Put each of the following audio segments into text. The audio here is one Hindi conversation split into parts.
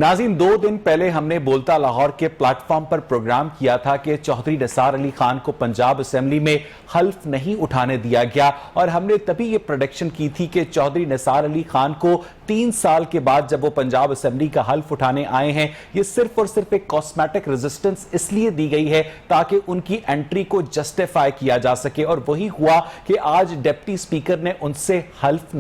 नाज़रीन, 2 दिन पहले हमने बोलता लाहौर के प्लेटफॉर्म पर प्रोग्राम किया था कि चौधरी निसार अली खान को पंजाब असेंबली में हल्फ नहीं उठाने दिया गया और हमने तभी ये प्रेडिक्शन की थी कि चौधरी निसार अली खान को 3 साल के बाद जब वो पंजाब असेंबली का हल्फ उठाने आए हैं, ये सिर्फ और सिर्फ एक कॉस्मेटिक रेजिस्टेंस इसलिए दी गई है ताकि उनकी एंट्री को जस्टिफाई किया जा सके। और वही हुआ कि आज डिप्टी स्पीकर ने उनसे हल्फ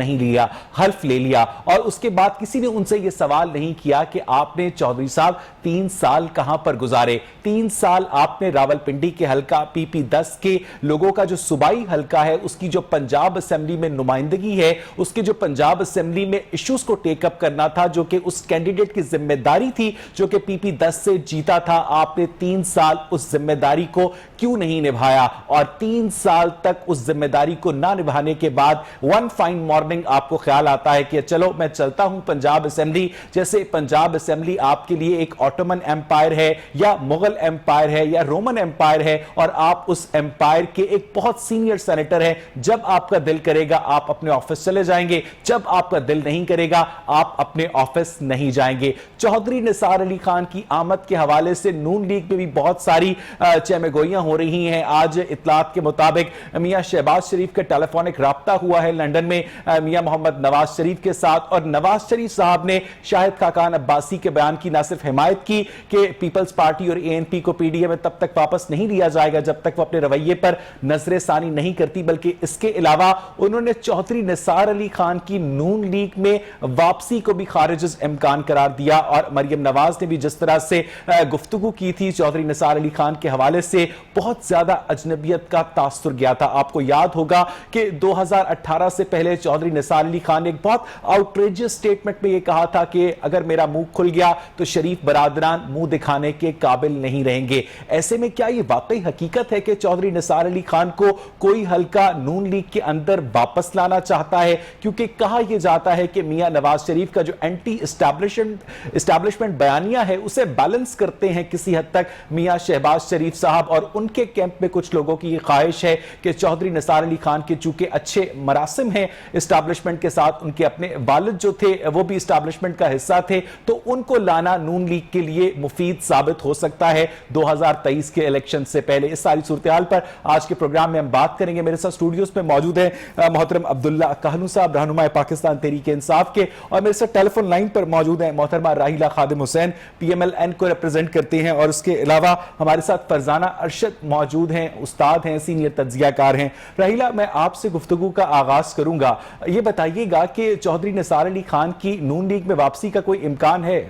ले लिया और उसके बाद किसी ने उनसे यह सवाल नहीं किया कि आपने चौधरी साहब 3 साल कहां पर गुजारे। 3 साल आपने रावलपिंडी के हलका PP10 के लोगों का जो सूबाई हलका है, उसकी जो पंजाब असेंबली में नुमाइंदगी है, उसके जो पंजाब असेंबली में इश्यूज को टेकअप करना था, जो कि उस कैंडिडेट की जिम्मेदारी थी जो कि PP10 से जीता था, आपने 3 साल उस जिम्मेदारी को क्यों नहीं निभाया? और 3 साल तक उस जिम्मेदारी को ना निभाने के बाद वन फाइन मॉर्निंग आपको ख्याल आता है कि चलो मैं चलता हूं पंजाब असेंबली। जैसे पंजाब असेंबली आपके लिए एक ऑटोमन एम्पायर है या मुगल एम्पायर है या रोमन एम्पायर है और आप उस एम्पायर के एक बहुत सीनियर सेनेटर हैं। जब आपका दिल करेगा आप अपने ऑफिस चले जाएंगे, जब आपका दिल नहीं करेगा आप अपने ऑफिस नहीं जाएंगे। चौधरी निसार अली खान की आमद के हवाले से नून लीग में भी बहुत सारी चहमगोइयां हो रही हैं। आज इत्तलात के मुताबिक मियां शहबाज शरीफ का टेलीफोनिक राब्ता हुआ है लंदन में मियां मोहम्मद नवाज शरीफ के साथ और नवाज शरीफ साहब ने शाहिद खाकान अब्बासी के बयान की ना सिर्फ हिमायत की कि पीपल्स पार्टी और ANP को PDA में तब तक वापस नहीं लिया जाएगा जब तक वो अपने रवैये पर नजर सानी नहीं करती, बल्कि इसके अलावा उन्होंने चौधरी निसार अली खान की नून लीग में वापसी को भी खारिज इम्कान करार दिया। और मरियम नवाज ने भी जिस तरह से गुफ्तगू की थी चौधरी निसार अली खान के हवाले से, बहुत ज्यादा अजनबियत का तासुर गया था। आपको याद होगा कि 2018 से पहले चौधरी निसार अली खान ने एक बहुत आउटरेजियस स्टेटमेंट में यह कहा था कि अगर मेरा मुंह खुल गया तो शरीफ बरादरान मुंह दिखाने के काबिल नहीं रहेंगे। ऐसे में क्या यह वाकई हकीकत है कि चौधरी निसार अली खान को कोई हल्का नून लीग के अंदर वापस लाना चाहता है? क्योंकि कहा यह जाता है कि मियां नवाज शरीफ का जो एंटी एस्टैब्लिशमेंट बयानिया है उसे बैलेंस करते हैं किसी हद तक मियां शहबाज शरीफ साहब, और उनके कैंप में कुछ लोगों की यह ख्वाहिश है कि चौधरी निसार अली खान के चूंकि अच्छे मरासिम हैं एस्टैब्लिशमेंट के साथ, उनके अपने वालिद जो थे वो भी एस्टैब्लिशमेंट का हिस्सा थे, तो उनको लाना नून लीग के लिए मुफीद साबित हो सकता है 2023 के इलेक्शन से पहले। इस सारी सूरत-ए-हाल पर आज के प्रोग्राम में हम बात करेंगे। मेरे साथ स्टूडियोज में मौजूद है मोहतरम अब्दुल्ला कहलू साहब, रहनुमाए पाकिस्तान तहरीक-ए-इंसाफ के, और मेरे साथ टेलीफोन लाइन पर मौजूद है मोहतरमा राहिला खादिम हुसैन, PMLN को रिप्रेजेंट करते हैं, और उसके अलावा हमारे साथ फरजाना अरशद मौजूद हैं, उस्ताद हैं, सीनियर तज्जियाकार हैं। राहिला, मैं आपसे गुफ्तगू का आगाज करूंगा। ये बताइएगा कि चौधरी निसार अली खान की नून लीग में वापसी का कोई इम्कान है?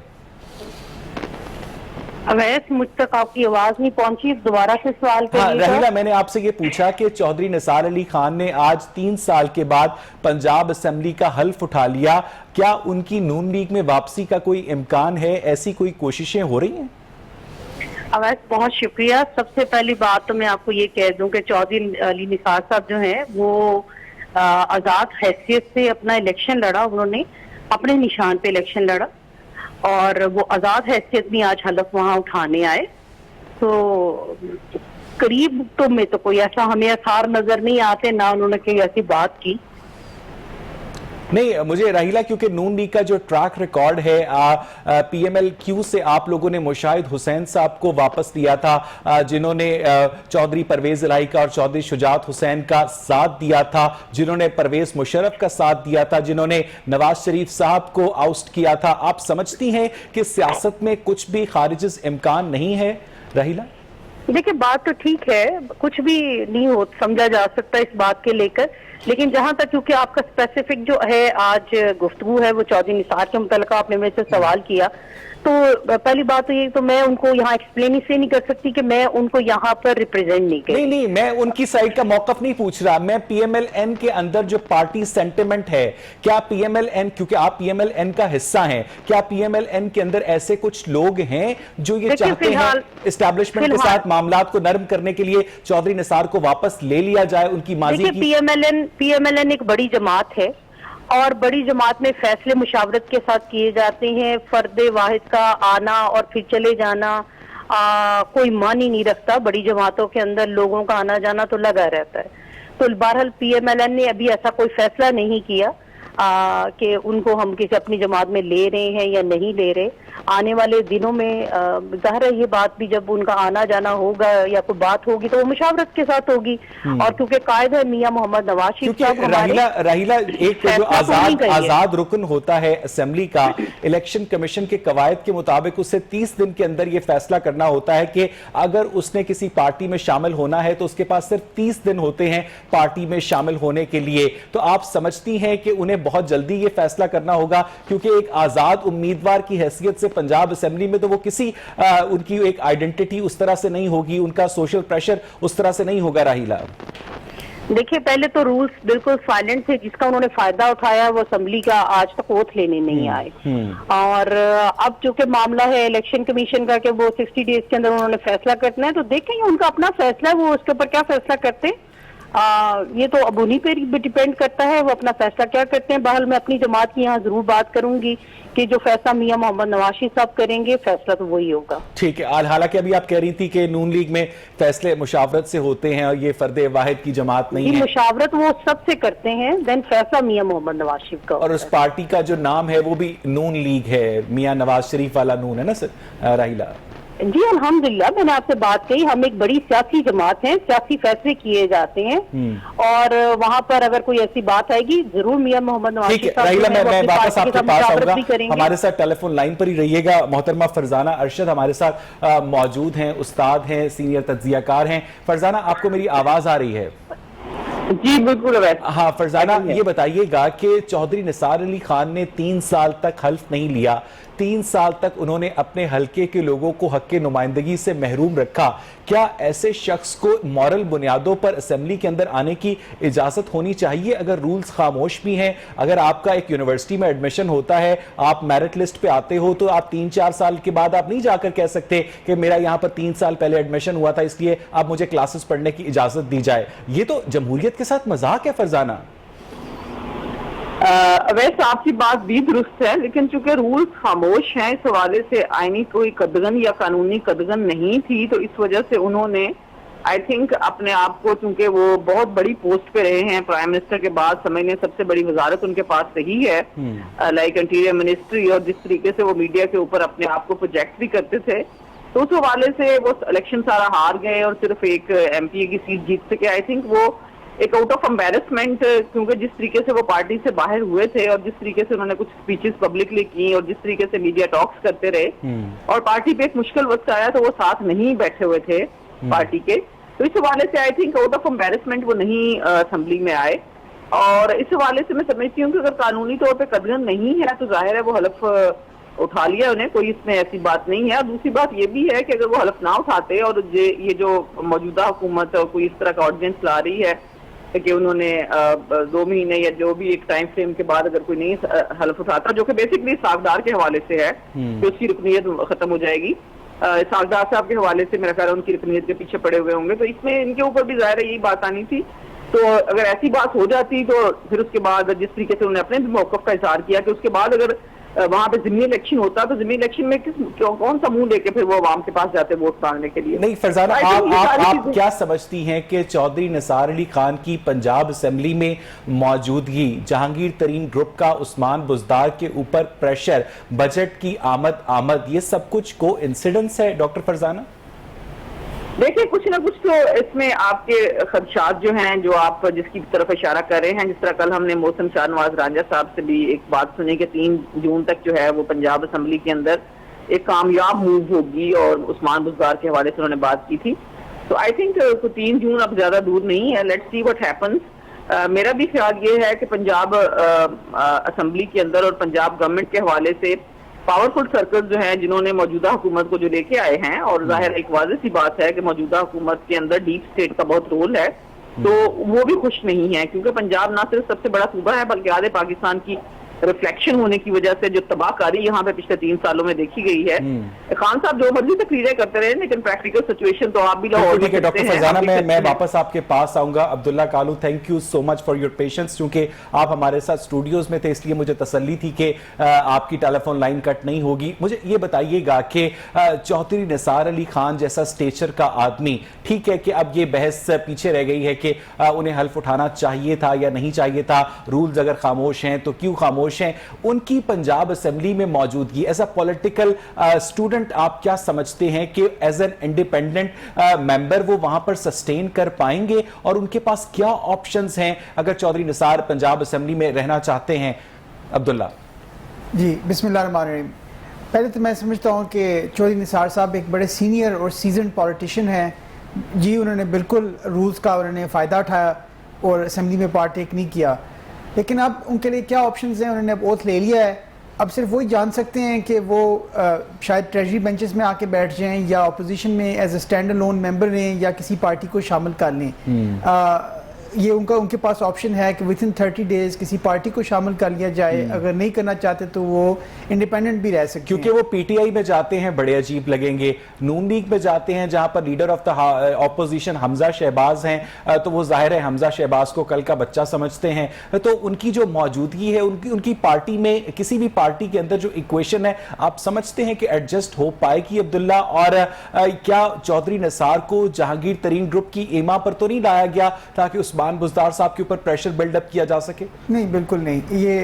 अवैस, मुझ तक आपकी आवाज नहीं पहुंची, दोबारा से सवाल करिएगा। राहिला, मैंने आपसे ये पूछा कि चौधरी निसार अली खान ने आज 3 साल के बाद पंजाब असेंबली का हल्फ उठा लिया, क्या उनकी नून लीग में वापसी का कोई इम्कान है? ऐसी कोई कोशिशें हो रही हैं? अवैस, बहुत शुक्रिया। सबसे पहली बात तो मैं आपको ये कह दूं कि चौधरी अली निसार साहब जो हैं वो आजाद हैसियत से अपना इलेक्शन लड़ा, उन्होंने अपने निशान पे इलेक्शन लड़ा और वो आजाद हैसियत में आज हलफ वहां उठाने आए। तो करीब तो में तो कोई ऐसा हमें आसार नजर नहीं आते, ना उन्होंने कोई ऐसी बात की। नहीं, मुझे राहिला, क्योंकि नून लीग का जो ट्रैक रिकॉर्ड है PMLQ से आप लोगों ने मुशाहिद हुसैन साहब को वापस लिया था, जिन्होंने चौधरी परवेज इलाही का और चौधरी शुजात हुसैन का साथ दिया था, जिन्होंने परवेज मुशर्रफ का साथ दिया था, जिन्होंने नवाज शरीफ साहब को आउस्ट किया था। आप समझती हैं कि सियासत में कुछ भी खारिज इम्कान नहीं है? राहिला, देखिए, बात तो ठीक है, कुछ भी नहीं हो समझा जा सकता इस बात के लेकर, लेकिन जहां तक क्योंकि आपका स्पेसिफिक जो है आज गुफ्तगू है वो चौधरी निसार के मुतल्लिक़ आपने मेरे से सवाल किया, तो पहली बात तो ये, तो मैं उनको यहाँ एक्सप्लेन इसलिए नहीं कर सकती कि मैं उनको यहाँ पर रिप्रेजेंट नहीं कर। नहीं, मैं उनकी साइड का मौकफ नहीं पूछ रहा, मैं PMLN के अंदर जो पार्टी सेंटिमेंट है, क्या PMLN, क्योंकि आप PMLN का हिस्सा हैं, क्या PMLN के अंदर ऐसे कुछ लोग हैं जो ये चाहते हैं एस्टैब्लिशमेंट के साथ मामलात को नरम करने के लिए चौधरी निसार को वापस ले लिया जाए उनकी माजी की? PMLN एक बड़ी जमात है और बड़ी जमात में फैसले मुशावरत के साथ किए जाते हैं। फर्द वाहिद का आना और फिर चले जाना कोई मान ही नहीं रखता। बड़ी जमातों के अंदर लोगों का आना जाना तो लगा रहता है। तो बहरहाल PMLN ने अभी ऐसा कोई फैसला नहीं किया कि उनको हम किसी अपनी जमात में ले रहे हैं या नहीं ले रहे। आने वाले दिनों में जाहिर है ये बात भी जब उनका आना जाना होगा या कोई बात होगी तो वो मुशावरत के साथ होगी। और क्योंकि कायद है मियां मोहम्मद नवाज शरीफ साहब हमारे राहिला एक जो आजाद रुकन होता है असेंबली का, इलेक्शन कमीशन के कवायद के मुताबिक उसे 30 दिन के अंदर यह फैसला करना होता है कि अगर उसने किसी पार्टी में शामिल होना है तो उसके पास सिर्फ 30 दिन होते हैं पार्टी में शामिल होने के लिए। तो आप समझती हैं कि उन्हें बहुत जल्दी यह फैसला करना होगा, क्योंकि एक आजाद उम्मीदवार की हैसियत से पंजाब असेंबली में तो वो किसी उनकी एक आइडेंटिटी उस तरह से नहीं होगी, उनका सोशल प्रेशर उस तरह से नहीं होगा। राहिला देखिए, पहले तो रूल्स बिल्कुल साइलेंट थे, जिसका उन्होंने फायदा उठाया वो असेंबली का आज तक ओथ लेने नहीं आए। और अब चूंकि मामला है इलेक्शन कमीशन का कि वो 60 डेज के अंदर उन्होंने फैसला करना है, तो देखेंगे उनका अपना फैसला है, वो उसके ऊपर क्या फैसला करते हैं। ये तो अब उन्हीं पे डिपेंड करता है वो अपना फैसला क्या करते हैं। बहरहाल मैं अपनी जमात की यहाँ जरूर बात करूंगी कि जो फैसला मियां मोहम्मद नवाज शरीफ साहब करेंगे फैसला तो वही होगा। ठीक है। हालांकि अभी आप कह रही थी कि नून लीग में फैसले मुशावरत से होते हैं और ये फर्द वाहिद की जमात नहीं है। मुशावरत वो सबसे करते हैं, देन फैसला मियां मोहम्मद नवाज शरीफ का। और उस पार्टी का जो नाम है वो भी नून लीग है, मियां नवाज शरीफ वाला नून है ना सर राहिला? जी अल्हम्दुलिल्लाह, मैंने आपसे बात कही, हम एक बड़ी सियासी जमात है, सियासी फैसले किए जाते हैं और वहाँ पर अगर कोई ऐसी बात आएगी जरूर मियां मोहम्मद नवाज शरीफ साहब मैं वापस आपके पास आऊंगा। हमारे साथ टेलीफोन लाइन पर ही रहिएगा। मोहतरमा फरजाना अरशद हमारे साथ मौजूद हैं, उस्ताद हैं, सीनियर तज्जियाकार हैं। फरजाना, आपको मेरी आवाज आ रही है? जी बिल्कुल। हाँ फरजाना, ये बताइएगा कि चौधरी निसार अली खान ने 3 साल तक हल्फ नहीं लिया, 3 साल तक उन्होंने अपने हलके के लोगों को हक के नुमाइंदगी से महरूम रखा। क्या ऐसे शख्स को मॉरल बुनियादों पर असेंबली के अंदर आने की इजाजत होनी चाहिए? अगर रूल्स खामोश भी हैं, अगर आपका एक यूनिवर्सिटी में एडमिशन होता है, आप मेरिट लिस्ट पे आते हो, तो आप 3-4 साल के बाद आप नहीं जाकर कह सकते कि मेरा यहां पर 3 साल पहले एडमिशन हुआ था इसलिए अब मुझे क्लासेस पढ़ने की इजाजत दी जाए। ये तो जमहूरियत के साथ मजाक है फरजाना। वैसे आपकी बात भी दुरुस्त है, लेकिन चूंकि रूल्स खामोश हैं, इस हवाले से आईनी कोई कदगन या कानूनी कदगन नहीं थी, तो इस वजह से उन्होंने आई थिंक अपने आप को, चूंकि वो बहुत बड़ी पोस्ट पे रहे हैं, प्राइम मिनिस्टर के बाद समझने सबसे बड़ी वजारत उनके पास रही है, लाइक इंटीरियर मिनिस्ट्री, और जिस तरीके से वो मीडिया के ऊपर अपने आप को प्रोजेक्ट भी करते थे, तो उस हवाले से वो इलेक्शन सारा हार गए और सिर्फ एक MP की सीट जीत सके। आई थिंक वो एक आउट ऑफ एम्बेरसमेंट, क्योंकि जिस तरीके से वो पार्टी से बाहर हुए थे और जिस तरीके से उन्होंने कुछ स्पीचेस पब्लिकली की और जिस तरीके से मीडिया टॉक्स करते रहे और पार्टी पे एक मुश्किल वक्त आया तो वो साथ नहीं बैठे हुए थे पार्टी के, तो इस हवाले से I think out of embarrassment वो नहीं असेंबली में आए। और इस हवाले से मैं समझती हूँ कि अगर कानूनी तौर पर कदगन नहीं है तो जाहिर है वो हलफ उठा लिया उन्हें, कोई इसमें ऐसी बात नहीं है। और दूसरी बात ये भी है कि अगर वो हलफ ना उठाते और ये जो मौजूदा हुकूमत और कोई इस तरह का ऑर्डिनेंस ला रही है कि उन्होंने 2 महीने या जो भी एक टाइम फ्रेम के बाद अगर कोई नहीं हलफ उठाता, जो कि बेसिकली सागदार के हवाले से है कि उसकी रुकनीयत खत्म हो जाएगी, सागदार साहब के हवाले से मेरा ख्याल है उनकी रुकनीयत के पीछे पड़े हुए होंगे, तो इसमें इनके ऊपर भी जाहिर है यही बात आनी थी। तो अगर ऐसी बात हो जाती तो फिर उसके बाद जिस तरीके से उन्होंने अपने भी मौकफ का इजहार किया कि उसके बाद अगर वहां पे ज़िमनी इलेक्शन होता तो ज़िमनी इलेक्शन में कौन सा मुंह लेके फिर वो आवाम के पास जाते वोट मांगने के लिए। नहीं फरजाना, आप क्या समझती हैं कि चौधरी निसार अली खान की पंजाब असेंबली में मौजूदगी, जहांगीर तरीन ग्रुप का उस्मान बुजदार के ऊपर प्रेशर, बजट की आमद, ये सब कुछ को इंसिडेंस है डॉक्टर फरजाना? देखिए, कुछ ना कुछ तो इसमें आपके खदशात जो हैं, जो आप जिसकी तरफ इशारा कर रहे हैं, जिस तरह कल हमने मौसम शाहनवाज रांझा साहब से भी एक बात सुनी कि 3 जून तक जो है वो पंजाब असेंबली के अंदर एक कामयाब मूव होगी और उस्मान बुजदार के हवाले से उन्होंने बात की थी। तो आई थिंक 3 जून अब ज्यादा दूर नहीं है, लेट्स सी व्हाट हैपन्स। मेरा भी ख्याल ये है कि पंजाब असेंबली के अंदर और पंजाब गवर्नमेंट के हवाले से पावरफुल सर्कल जो हैं जिन्होंने मौजूदा हुकूमत को जो लेके आए हैं, और जाहिर एक वाज़ेह सी बात है कि मौजूदा हुकूमत के अंदर डीप स्टेट का बहुत रोल है, तो वो भी खुश नहीं है, क्योंकि पंजाब ना सिर्फ सबसे बड़ा सूबा है बल्कि आधे पाकिस्तान की रिफ्लेक्शन होने की वजह से जो तबाहकारी यहाँ पे पिछले 3 सालों में देखी गई है। खान साहब जो मर्जी तकरीरें करते रहे, लेकिन प्रैक्टिकल सिचुएशन तो आप भी लाहौर में डॉक्टर फरजाना, मैं वापस आपके पास आऊंगा। Abdullah Kalu, thank you so much for your patience, क्योंकि आप हमारे साथ स्टूडियोज में थे इसलिए मुझे तसल्ली थी कि आपकी टेलीफोन लाइन कट नहीं होगी। मुझे ये बताइएगा कि चौधरी निसार अली खान जैसा स्टेचर का आदमी, ठीक है कि अब ये बहस पीछे रह गई है कि उन्हें हल्फ उठाना चाहिए था या नहीं चाहिए था, रूल्स अगर खामोश हैं तो क्यों खामोश खामोश हैं, उनकी पंजाब असेंबली में मौजूदगी एज अ पॉलिटिकल स्टूडेंट आप क्या समझते हैं कि एज एन इंडिपेंडेंट मेंबर वो वहां पर सस्टेन कर पाएंगे, और उनके पास क्या ऑप्शंस हैं अगर चौधरी निसार पंजाब असेंबली में रहना चाहते हैं? अब्दुल्ला जी, बिस्मिल्लाहिर्रहमानिर्रहीम। पहले तो मैं समझता हूँ कि चौधरी निसार साहब एक बड़े सीनियर और सीजन पॉलिटिशियन हैं जी। उन्होंने बिल्कुल रूल्स का उन्होंने फ़ायदा उठाया और असेंबली में पार्टेक नहीं किया, लेकिन अब उनके लिए क्या ऑप्शंस हैं? उन्होंने अब ओथ ले लिया है, अब सिर्फ वही जान सकते हैं कि वो शायद ट्रेजरी बेंचेस में आके बैठ जाएं या अपोजिशन में as a stand alone member रहें या किसी पार्टी को शामिल कर लें। ये उनके पास ऑप्शन है कि विद इन 30 डेज किसी पार्टी को शामिल कर लिया जाए। अगर नहीं करना चाहते तो वो इंडिपेंडेंट भी रह सकते हैं, क्योंकि वो पीटीआई में जाते हैं बड़े अजीब लगेंगे, नून लीग में जाते हैं जहां पर leader of the opposition Hamza Shahbaz हैं, तो वो जाहिर है हमजा शहबाज को कल का बच्चा समझते हैं, तो उनकी जो मौजूदगी है उनकी पार्टी में, किसी भी पार्टी के अंदर जो इक्वेशन है, आप समझते हैं कि एडजस्ट हो पाएगी अब्दुल्ला? और क्या चौधरी निसार को जहांगीर तरीन ग्रुप की एमा पर तो नहीं लाया गया ताकि उस्मान बुज़दार साहब के ऊपर प्रेशर बिल्डअप किया जा सके? नहीं, बिल्कुल नहीं, ये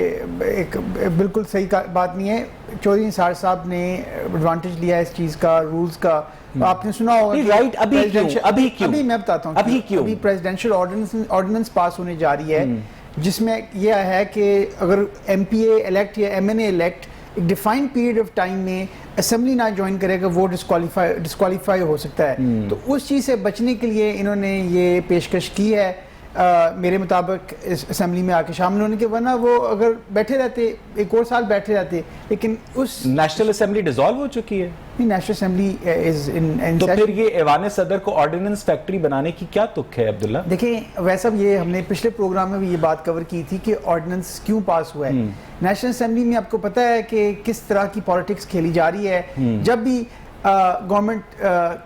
एक बिल्कुल सही बात नहीं है। चौधरी निसार साहब ने एडवांटेज लिया इस चीज़ का, रूल्स का। आपने सुना होगा राइट, अभी मैं बताता हूँ अभी प्रेसिडेंशियल ऑर्डिनेंस पास होने जा रही है जिसमें यह है कि अगर एमपीए इलेक्ट या एमएनए इलेक्ट एक डिफाइंड पीरियड ऑफ टाइम में असेंबली ना ज्वाइन करेगा, वो डिस्क्वालीफाई हो सकता है। तो उस चीज़ से बचने के लिए इन्होंने ये पेशकश की है मेरे मुताबिक इस असेंबली में आके शामिल होने के, वरना वो अगर बैठे रहते एक और साल बैठे रहते। लेकिन उस नेशनल असेंबली डिसॉल्व हो चुकी है, नेशनल असेंबली इज इन तो फिर ये ऐवान सदर को ऑर्डिनेंस फैक्ट्री बनाने की क्या तुक है अब्दुल्ला? देखिए, वैसा ये हमने पिछले प्रोग्राम में भी ये बात कवर की थी कि ऑर्डिनेंस क्यों पास हुआ है। नेशनल असेंबली में आपको पता है कि किस तरह की पॉलिटिक्स खेली जा रही है। जब भी गवर्नमेंट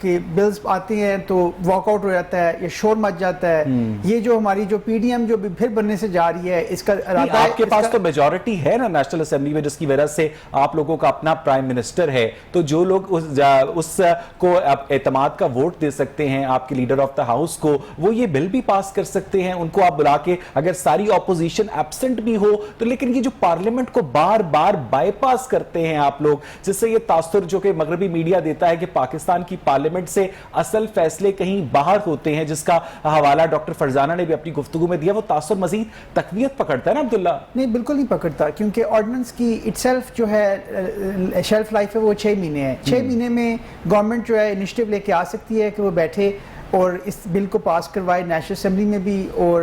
के बिल्स आते हैं तो वॉकआउट हो जाता है या शोर मच जाता है। ये जो हमारी जो पीडीएम जो फिर बनने से जा रही है, इसका आपके पास तो मेजॉरिटी है ना नेशनल असेंबली में, जिसकी वजह से आप लोगों का अपना प्राइम मिनिस्टर है, तो जो लोग उसको एतमाद का वोट दे सकते हैं आपके लीडर ऑफ द हाउस को, वो ये बिल भी पास कर सकते हैं। उनको आप बुला के, अगर सारी ऑपोजिशन एब्सेंट भी हो तो, लेकिन ये जो पार्लियामेंट को बार बार बाईपास करते हैं आप लोग, जिससे ये तासुर जो कि मगरबी मीडिया देता है कि पाकिस्तान की पार्लियामेंट से असल फैसले कहीं बाहर होते हैं, जिसका हवाला डॉक्टर फरजाना ने भी अपनी गुफ्तगू में दिया, वो तासुर मजीद तकवीयत पकड़ता है ना अब्दुल्ला? नहीं, बिल्कुल नहीं पकड़ता, क्योंकि ऑर्डिनेंस की इटसेल्फ जो है शेल्फ लाइफ है वो 6 महीने है। 6 महीने में गवर्नमेंट जो है इनिशिएटिव लेके आ सकती है कि वो बैठे और इस बिल को पास करवाए नेशनल असेंबली में भी और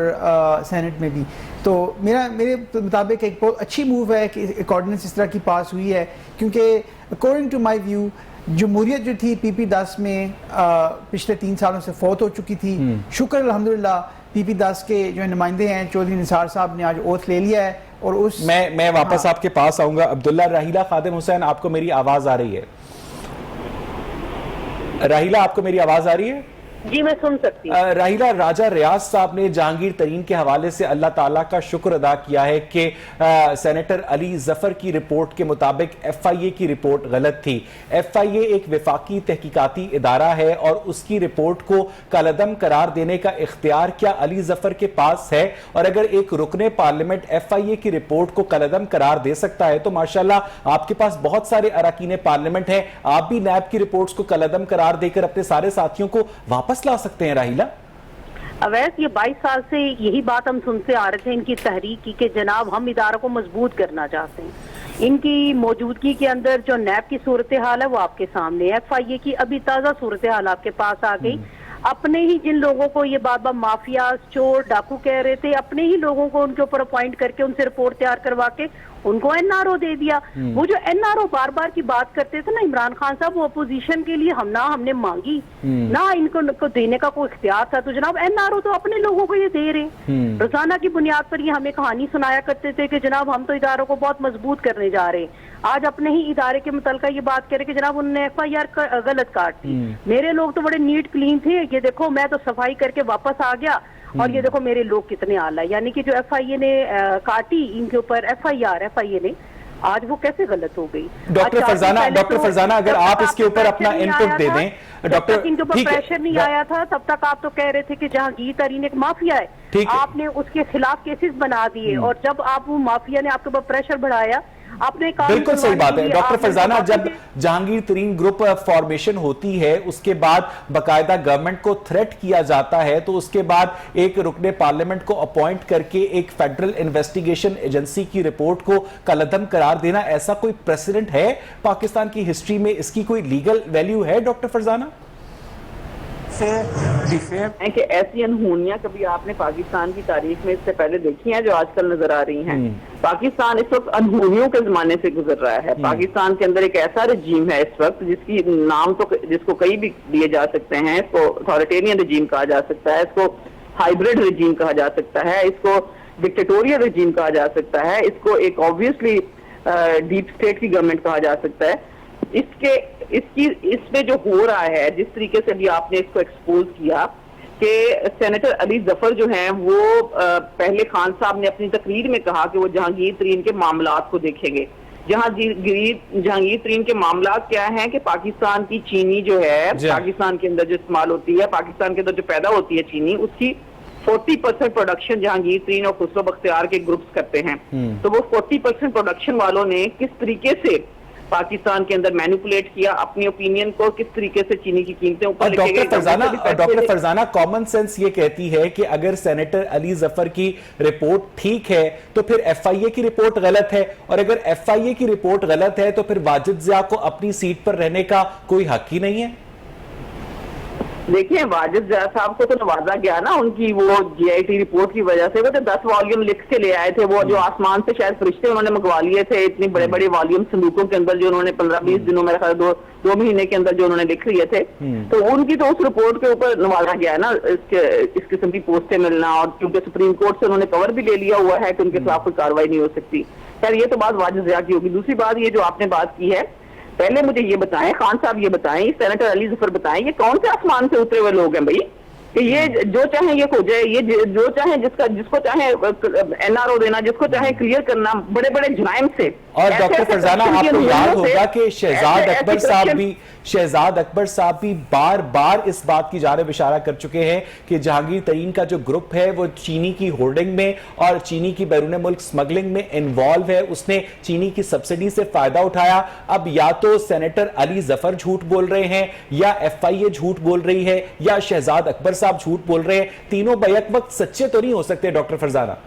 सेनेट में भी। तो मेरे मुताबिक एक बहुत अच्छी मूव है कि एक ऑर्डिनेंस इस तरह की पास हुई है, क्योंकि अकॉर्डिंग टू माई व्यू जमहूरियत जो थी पीपी दास में पिछले 3 सालों से फौत हो चुकी थी। शुक्र अल्हम्दुलिल्लाह पीपी दास के जो नुमाइंदे हैं चौधरी निसार साहब ने आज ओथ ले लिया है। और उस मैं वापस आपके पास आऊंगा अब्दुल्ला। राहिला खादिम हुसैन, आपको मेरी आवाज आ रही है? राहिला, आपको मेरी आवाज आ रही है? जी, मैं सुन सकती हूँ। राहिला, राजा रियाज साहब ने जहांगीर तरीन के हवाले से अल्लाह ताला का शुक्र अदा किया है कि सेनेटर अली जफर की रिपोर्ट के मुताबिक एफआईए की रिपोर्ट गलत थी। एफआईए एक वफाकी तहकीकाती इदारा है और उसकी रिपोर्ट को कलअदम करार देने का इख्तियार क्या अली जफर के पास है? और अगर एक रुकने पार्लियामेंट एफआईए की रिपोर्ट को कलअदम करार दे सकता है तो माशाल्लाह आपके पास बहुत सारे अरकान पार्लियामेंट हैं, आप भी नैब की रिपोर्ट्स को कलअदम करार देकर अपने सारे साथियों को वापस ला सकते हैं। राहिला, अवैस, ये 22 साल से यही बात हम सुनते आ रहे थे इनकी तहरीक की कि जनाब हम इदारों को मजबूत करना चाहते हैं। इनकी मौजूदगी के अंदर जो नैब की सूरत हाल है वो आपके सामने है। एफआईए की अभी ताज़ा सूरत हाल आपके पास आ गई। अपने ही जिन लोगों को ये बार बार माफिया, चोर, डाकू कह रहे थे, अपने ही लोगों को उनके ऊपर अपॉइंट करके उनसे रिपोर्ट तैयार करवा के उनको एनआरओ दे दिया। वो जो एनआरओ बार बार की बात करते थे ना इमरान खान साहब, वो अपोजिशन के लिए हमने मांगी ना इनको देने का कोई इख्तियार था, तो जनाब एनआरओ तो अपने लोगों को ये दे रहे। रोजाना की बुनियाद पर ये हमें कहानी सुनाया करते थे कि जनाब हम तो इदारों को बहुत मजबूत करने जा रहे हैं। आज अपने ही इदारे के मुतलका ये बात करे कि जनाब उन्होंने एफआईआर गलत काट दी। मेरे लोग तो बड़े नीट क्लीन थे, ये देखो मैं तो सफाई करके वापस आ गया और ये देखो मेरे लोग कितने आला है। यानी कि जो एफआईए ने काटी इनके ऊपर एफआईआर, एफआईए ने आज वो कैसे गलत हो गई? डॉक्टर फरजाना अगर आप इसके ऊपर अपना इनपुट दे दें। डॉक्टर के ऊपर प्रेशर नहीं आया था तब तक आप तो कह रहे थे कि जहांगीर तरीन एक माफिया है, आपने उसके खिलाफ केसेस बना दिए, और जब आप वो माफिया ने आपके ऊपर प्रेशर बढ़ाया, आपने बिल्कुल सही बात है डॉक्टर फरजाना। जब जहांगीर तरीन ग्रुप फॉर्मेशन होती है, उसके बाद बाकायदा गवर्नमेंट को थ्रेट किया जाता है, तो उसके बाद एक रुकने पार्लियामेंट को अपॉइंट करके एक फेडरल इन्वेस्टिगेशन एजेंसी की रिपोर्ट को कलअदम करार देना, ऐसा कोई प्रेसिडेंट है पाकिस्तान की हिस्ट्री में? इसकी कोई लीगल वैल्यू है डॉक्टर फरजाना? है कि ऐसी अनहोनियां कभी आपने पाकिस्तान की तारीख में इससे पहले देखी हैं जो आजकल नजर आ रही हैं? पाकिस्तान इस वक्त अनहोनियों के जमाने से गुजर रहा है। पाकिस्तान के अंदर एक ऐसा रजीम है इस वक्त जिसकी नाम तो जिसको कई भी दिए जा सकते हैं। इसको अथॉरिटेरियन रजीम कहा जा सकता है, इसको हाइब्रिड रजीम कहा जा सकता है, इसको डिक्टेटोरियल रजीम कहा जा सकता है, इसको एक ऑब्वियसली डीप स्टेट की गवर्नमेंट कहा जा सकता है। इसमें जो हो रहा है, जिस तरीके से भी आपने इसको एक्सपोज किया कि सेनेटर अली जफर जो हैं वो पहले खान साहब ने अपनी तकरीर में कहा कि वो जहांगीर तरीन के मामलात को देखेंगे। जहांगीर तरीन के मामलात क्या हैं कि पाकिस्तान की चीनी जो है पाकिस्तान के अंदर जो इस्तेमाल होती है, पाकिस्तान के अंदर जो पैदा होती है चीनी, उसकी 40% प्रोडक्शन जहांगीर तरीन और खुसरो बख्तियार के ग्रुप्स करते हैं। तो वो 40% प्रोडक्शन वालों ने किस तरीके से पाकिस्तान के अंदर मैनिपुलेट किया अपनी ओपिनियन को, किस तरीके से चीनी की कीमतें ऊपर लेके गए। डॉक्टर फरजाना कॉमन सेंस ये कहती है कि अगर सेनेटर अली जफर की रिपोर्ट ठीक है तो फिर एफआईए की रिपोर्ट गलत है, और अगर एफआईए की रिपोर्ट गलत है तो फिर वाजिद ज़िया को अपनी सीट पर रहने का कोई हक ही नहीं है। देखिए, वाजिद ज़िया साहब को तो नवाजा गया ना उनकी वो जीआईटी रिपोर्ट की वजह से। वो तो 10 वॉल्यूम लिख के ले आए थे, वो जो आसमान से शायद फरिश्ते उन्होंने मंगवा लिए थे, इतने बड़े बड़े वॉल्यूम संदूकों के अंदर जो उन्होंने 15-20 दिनों में रखा, दो महीने के अंदर जो उन्होंने लिख लिए थे। तो उनकी तो उस रिपोर्ट के ऊपर नवाजा गया है ना इस किस्म की पोस्टें मिलना, और क्योंकि सुप्रीम कोर्ट से उन्होंने कवर भी ले लिया हुआ है कि उनके खिलाफ कोई कार्रवाई नहीं हो सकती। खैर, ये तो बात वाजिद ज़िया की होगी। दूसरी बात ये जो आपने बात की है, पहले मुझे ये बताएं, खान साहब ये बताएं, सेनेटर अली जफर बताएं, ये कौन से आसमान से उतरे हुए लोग हैं भाई कि ये जो चाहे ये हो जाए, ये जो चाहे जिसको चाहे एनआरओ देना, जिसको चाहे क्लियर करना, बड़े बड़े जुराइम से। और डॉक्टर फरजाना आपको याद होगा कि शहजाद अकबर साहब भी बार बार इस बात की जानिब इशारा कर चुके हैं कि जहांगीर तरीन का जो ग्रुप है वो चीनी की होर्डिंग में और चीनी की बैरून मुल्क स्मगलिंग में इन्वॉल्व है, उसने चीनी की सब्सिडी से फायदा उठाया। अब या तो सेनेटर अली जफर झूठ बोल रहे हैं, या एफआईए झूठ बोल रही है, या शहजाद अकबर साहब झूठ बोल रहे हैं। तीनों बैक वक्त सच्चे तो नहीं हो सकते डॉक्टर फरजाना।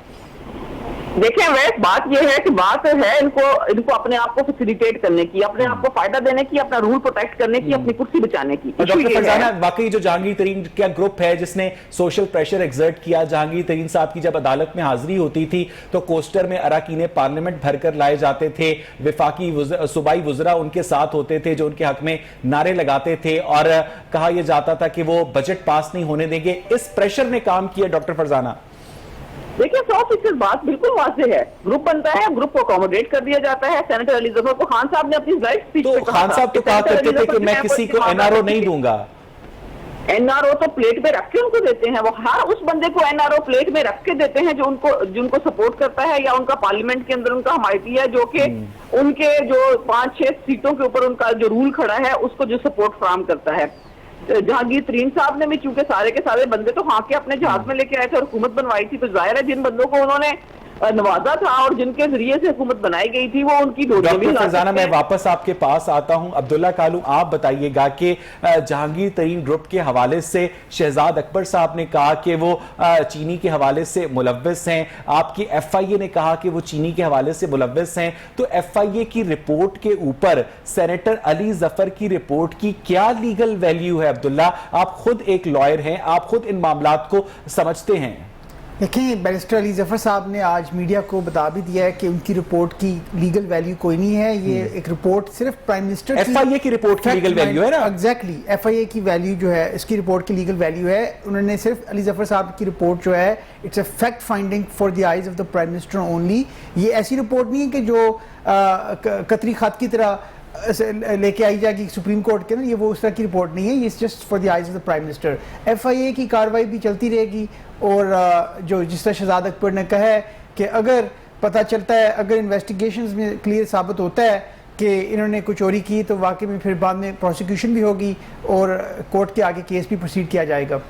देखिए, वैसे बात यह है कि बात है इनको अपने आप को फैसिलिटेट करने की, अपने आप को फायदा देने की, अपना रूल प्रोटेक्ट करने की, अपनी कुर्सी बचाने की। डॉक्टर फरजाना, वाकई जो जहांगीर तरीन का ग्रुप है जिसने सोशल प्रेशर एक्सर्ट किया, जहांगीर तरीन साहब की जब अदालत में हाजिरी होती थी तो कोस्टर में अराकीने पार्लियामेंट भरकर लाए जाते थे, विफाकी सूबाई वुज़रा उनके साथ होते थे जो उनके हक में नारे लगाते थे, और कहा यह जाता था कि वो बजट पास नहीं होने देंगे। इस प्रेशर ने काम किया डॉक्टर फरजाना। देखिए, 100% बात बिल्कुल वाज़ेह है। ग्रुप बनता है, ग्रुप को अकोमोडेट कर दिया जाता है। सेनेटर अली जफर को खान साहब ने अपनी जाहिर स्पीच में कहा, खान साहब तो कहा करते थे कि मैं किसी को एनआरओ नहीं दूंगा। एनआरओ तो प्लेट पे रख के उनको देते हैं, वो हर उस बंदे को एनआरओ प्लेट में रख के देते हैं जिनको सपोर्ट करता है, या उनका पार्लियामेंट के अंदर उनका हमायती है, जो कि उनके जो 5-6 सीटों के ऊपर उनका जो रूल खड़ा है उसको जो सपोर्ट फराहम करता है। जहांगीर तरीन साहब ने भी चूंकि सारे के सारे बंदे तो हाँ के अपने जहाज में लेके आए थे और हुकूमत बनवाई थी, तो जाहिर है जिन बंदों को उन्होंने नवाजा था और जिनके जरिए से हुकूमत बनाई गई थी वो उनकी डॉक्टर फरजाना, मैं वापस आपके पास आता हूं। अब्दुल्ला कालू, आप बताइएगा कि जहांगीर तरीन ग्रुप के हवाले से शहजाद अकबर साहब ने कहा कि वो चीनी के हवाले से मुलव्वस हैं, आपकी एफआईए ने कहा कि वो चीनी के हवाले से मुलव्वस हैं, तो एफआईए की रिपोर्ट के ऊपर सेनेटर अली जफर की रिपोर्ट की क्या लीगल वैल्यू है? अब्दुल्ला, आप खुद एक लॉयर हैं, आप खुद इन मामलात को समझते हैं। देखिए, बैरिस्टर अली जफर साहब ने आज मीडिया को बता भी दिया है कि उनकी रिपोर्ट की लीगल वैल्यू कोई नहीं है। ये एक रिपोर्ट सिर्फ प्राइम मिनिस्टर एफआईए की रिपोर्ट की लीगल वैल्यू है ना। एग्जैक्टली, एफआईए की वैल्यू जो है, इसकी रिपोर्ट की लीगल वैल्यू है। उन्होंने सिर्फ अली जफर साहब की रिपोर्ट जो है, it's a fact finding for the eyes of the prime minister only. ये ऐसी रिपोर्ट नहीं है कि जो कतरी खत की तरह लेके आई जाएगी सुप्रीम कोर्ट के अंदर, ये वो उस तरह की रिपोर्ट नहीं है। ये just for the eyes of the prime minister. FIA की कार्रवाई भी चलती रहेगी, और जो जिस तरह शहजाद अकबर ने कहा है कि अगर पता चलता है, अगर इन्वेस्टिगेशंस में क्लियर साबित होता है कि इन्होंने कुछ चोरी की, तो वाकई में फिर बाद में प्रोसिक्यूशन भी होगी और कोर्ट के आगे केस भी प्रोसीड किया जाएगा।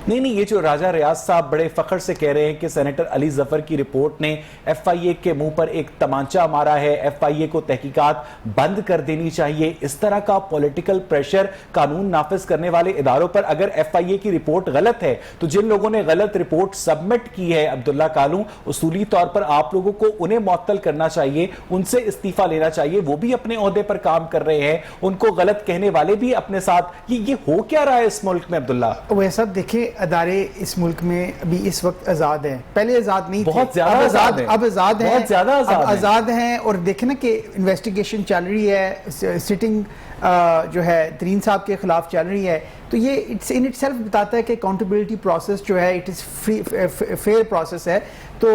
नहीं, ये जो राजा रियाज साहब बड़े फख्र से कह रहे हैं कि सेनेटर अली जफर की रिपोर्ट ने एफआईए के मुंह पर एक तमांचा मारा है, एफआईए को तहकीकात बंद कर देनी चाहिए, इस तरह का पॉलिटिकल प्रेशर कानून नाफिज करने वाले इदारों पर, अगर एफआईए की रिपोर्ट गलत है तो जिन लोगों ने गलत रिपोर्ट सबमिट की है अब्दुल्ला कालू, उसूली तौर पर आप लोगों को उन्हें मुअत्तल करना चाहिए, उनसे इस्तीफा लेना चाहिए। वो भी अपने ओहदे पर काम कर रहे हैं, उनको गलत कहने वाले भी अपने साथ। ये हो क्या रहा है इस मुल्क में अब्दुल्ला? वह सब देखिए, अदारे इस मुल्क में अभी इस वक्त आजाद हैं, पहले आजाद नहीं थे, बहुत ज्यादा आजाद हैं, अब आजाद हैं, बहुत ज्यादा आजाद हैं। और देखें ना कि इन्वेस्टिगेशन चल रही है, सिटिंग जो है तरीन साहब के खिलाफ चल रही है, तो ये इट्स इन इटसेल्फ बताता है कि अकाउंटेबिलिटी प्रोसेस जो है it is free fair process है। तो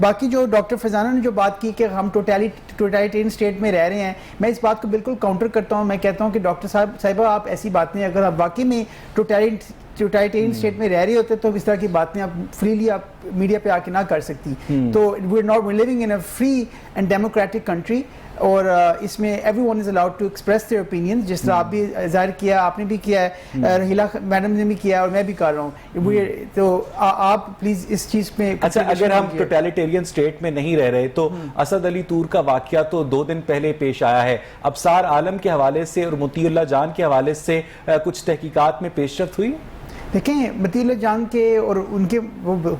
बाकी जो डॉक्टर फरजाना ने जो बात की कि हम टोटलिटेरियन स्टेट में रह रहे हैं, मैं इस बात को बिल्कुल काउंटर करता हूँ। मैं कहता हूँ कि डॉक्टर साहिबा आप ऐसी बात नहीं, अगर आप वाकई में टोटलिटेरियन स्टेट में रह रहे होते तो इस तरह की बातें आप फ्रीली आप मीडिया पे आके ना कर सकती। तो we living in a free and democratic country, और इसमें everyone is allowed to express their opinions, जिस तरह आप भी जाहिर किया, आपने भी किया है, रहीला मैडम ने भी किया और मैं भी कर रहा हूँ। तो आप प्लीज इस चीज में। अच्छा, अगर हम टोटलिटेरियन स्टेट में नहीं रह रहे तो असद अली तूर का वाकया तो 2 दिन पहले पेश आया है, अबसार आलम के हवाले से और मोतीउल्लाह जान के हवाले से कुछ तहकीकात में पेशरफ्त हुई? देखें, मोतीउल्लाह जान के और उनके वो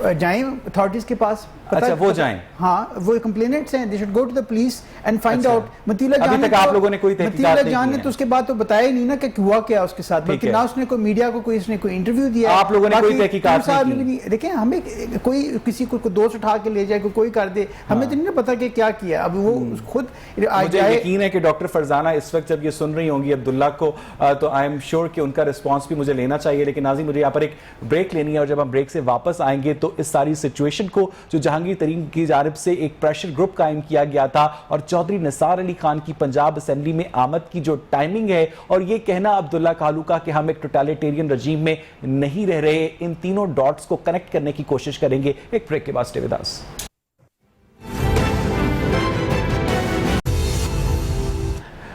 जाएं अथॉरिटीज के पास, अच्छा वो जाएं, हाँ वो कंप्लेनेंट्स हैं, they should go to the police and find out. Motiullah जान तक आप लोगों ने कोई तहकीकात नहीं जान ने तो उसके बाद तो बताया ही नहीं ना कि हुआ क्या उसके साथ, बल्कि ना उसने कोई मीडिया को कोई इसने कोई इंटरव्यू दिया, आप लोगों ने कोई तहकीकात नहीं की। देखें, हमें कोई किसी को दोस्त उठा के ले जाए, कोई कर दे, हमें तो नहीं पता कि क्या किया। अब वो खुद मुझे यकीन है कि डॉक्टर फरजाना इस वक्त जब ये सुन रही होंगी अब्दुल्ला को, तो आई एम श्योर कि उनका रिस्पॉन्स भी मुझे लेना चाहिए। लेकिन नाज़रीन, मुझे यहाँ पर एक ब्रेक लेनी है और जब हम ब्रेक से वापस आएंगे तो इस सारी सिचुएशन को जो जहांगीर तरीन की जानिब से एक प्रेशर ग्रुप कायम किया गया था और चौधरी निसार अली खान की पंजाब असेंबली में आमद की जो टाइमिंग है और ये कहना अब्दुल्ला कालू का कि हम एक टोटलिटेरियन रजीम में नहीं रह रहे, इन तीनों डॉट्स को कनेक्ट करने की कोशिश करेंगे एक ब्रेक के बाद। Stay with us.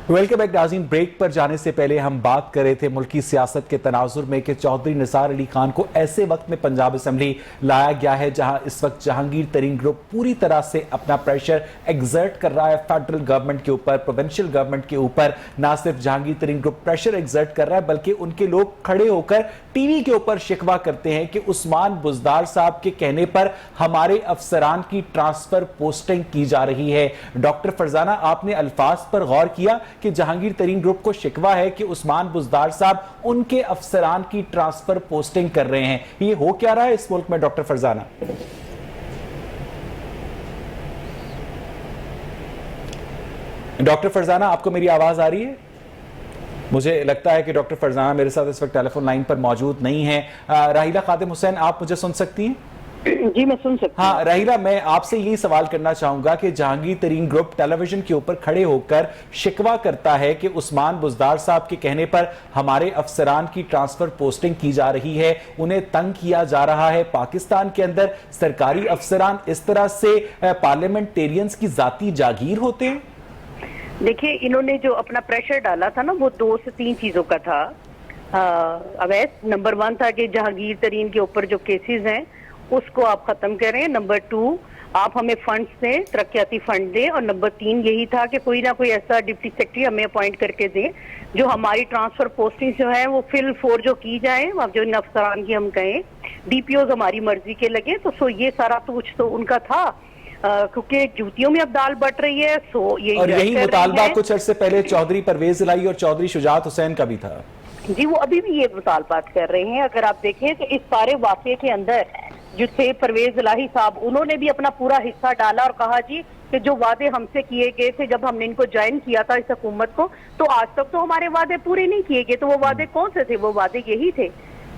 Welcome back नाज़रीन। ब्रेक पर जाने से पहले हम बात कर रहे थे मुल्की सियासत के तनाजुर में कि चौधरी निसार अली खान को ऐसे वक्त में पंजाब असेंबली लाया गया है जहां इस वक्त जहांगीर तरीन ग्रुप पूरी तरह से अपना प्रेशर एग्जर्ट कर रहा है फेडरल गवर्नमेंट के ऊपर, प्रोविंशियल गवर्नमेंट के ऊपर। ना सिर्फ जहांगीर तरीन ग्रुप प्रेशर एग्जर्ट कर रहा है बल्कि उनके लोग खड़े होकर टीवी के ऊपर शिकवा करते हैं कि उस्मान बुज़दार साहब के कहने पर हमारे अफसरान की ट्रांसफर पोस्टिंग की जा रही है। डॉक्टर फरजाना, आपने अल्फाज पर गौर किया कि जहांगीर तरीन ग्रुप को शिकवा है कि उस्मान बुज़दार साहब उनके अफसरान की ट्रांसफर पोस्टिंग कर रहे हैं। ये हो क्या रहा है इस मुल्क में डॉक्टर फरजाना? डॉक्टर फरजाना, आपको मेरी आवाज आ रही है? मुझे लगता है कि डॉक्टर फरजाना मेरे साथ इस वक्त टेलीफोन लाइन पर मौजूद नहीं है। राहिला खादिम हुसैन, आप मुझे सुन सकती हैं? जी मैं सुन सकती हूं। हाँ राहिला, मैं आपसे यही सवाल करना चाहूंगा कि जहांगीर तरीन ग्रुप टेलीविजन के ऊपर खड़े होकर शिकवा करता है कि उस्मान बुज़दार साहब के कहने पर हमारे अफसरान की ट्रांसफर पोस्टिंग की जा रही है, उन्हें तंग किया जा रहा है। पाकिस्तान के अंदर सरकारी अफसरान इस तरह से पार्लियामेंटेरियंस की जाती जागीर होते हैं? देखिए, इन्होंने जो अपना प्रेशर डाला था ना, वो 2 से 3 चीजों का था। अवैध नंबर 1 था कि जहांगीर तरीन के ऊपर जो केसेस हैं उसको आप खत्म करें। नंबर 2, आप हमें फंड्स दें, तरक्याती फंड दें। और नंबर 3 यही था कि कोई ना कोई ऐसा डिप्टी सेक्रेटरी हमें अपॉइंट करके दें जो हमारी ट्रांसफर पोस्टिंग जो है वो फिल 4 जो की जाए, अब जो इन अफसरान की हम कहें डीपीओज हमारी मर्जी के लगे। तो ये सारा कुछ तो उनका था, क्योंकि जूतियों में अब दाल बट रही है। और यही मुतालबा कुछ अरसे पहले चौधरी परवेज इलाही और चौधरी शुजात हुसैन का भी था। जी, वो अभी भी ये मुतालबात कर रहे हैं। अगर आप देखें तो इस सारे वाकये के अंदर जो थे परवेज इलाही साहब, उन्होंने भी अपना पूरा हिस्सा डाला और कहा जी कि जो वादे हमसे किए गए थे जब हमने इनको ज्वाइन किया था इस हुकूमत को, तो आज तक तो हमारे वादे पूरे नहीं किए गए। तो वो वादे कौन से थे? वो वादे यही थे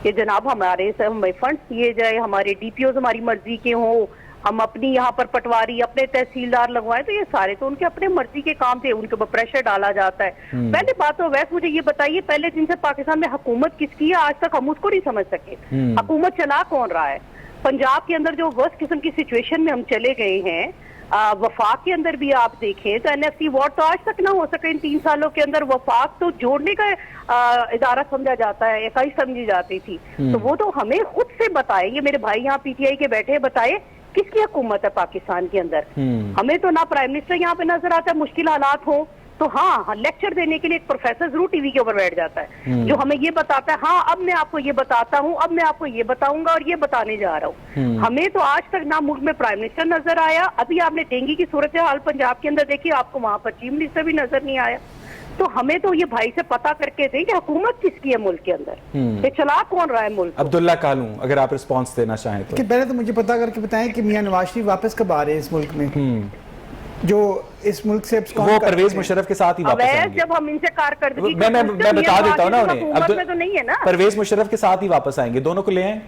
कि जनाब हमारे हमें फंड्स दिए जाए, हमारे डीपीओ हमारी मर्जी के हों, हम अपनी यहाँ पर पटवारी अपने तहसीलदार लगवाएं। तो ये सारे तो उनके अपने मर्जी के काम थे, उनके ऊपर प्रेशर डाला जाता है। पहले बात तो वैसे मुझे ये बताइए, पहले दिन से पाकिस्तान में हुकूमत किसकी है आज तक हम उसको नहीं समझ सके। हुकूमत चला कौन रहा है? पंजाब के अंदर जो वर्स्ट किस्म की सिचुएशन में हम चले गए हैं, वफाक के अंदर भी आप देखें तो NFC वार्ड तो आज तक ना हो सके इन 3 सालों के अंदर। वफाक तो जोड़ने का इदारा समझा जाता है, इकाई समझी जाती थी, तो वो तो हमें खुद से बताए। ये मेरे भाई यहाँ PTI के बैठे बताए किसकी हुकूमत है पाकिस्तान के अंदर। हमें तो ना प्राइम मिनिस्टर यहाँ पे नजर आता है, मुश्किल हालात हो तो हाँ लेक्चर देने के लिए एक प्रोफेसर जरूर टीवी के ऊपर बैठ जाता है जो हमें ये बताता है, हाँ अब मैं आपको ये बताता हूँ, अब मैं आपको ये बताऊंगा और ये बताने जा रहा हूँ। हमें तो आज तक ना मुल्क में प्राइम मिनिस्टर नजर आया। अभी आपने डेंगू की सूरत हाल पंजाब के अंदर देखी, आपको वहां पर चीफ मिनिस्टर भी नजर नहीं आया। तो हमें तो ये भाई से पता करके दें कि हुकूमत किसकी है मुल्क के अंदर, ये चला कौन रहा है मुल्क। अब्दुल्ला कालू, अगर आप रिस्पॉन्स देना चाहें तो। पहले तो मुझे पता करके बताएं कि मियां नवाज शरीफ वापस कब आ रहे हैं इस मुल्क में, जो इस मुल्क से वो परवेज मुशर्रफ के साथ ही वापस आएंगे। जब हम इनसे कारकर्दगी मैं बता देता हूँ ना उन्हें, तो नहीं है ना, परवेज मुशर्रफ के साथ ही वापस आएंगे, दोनों को ले आए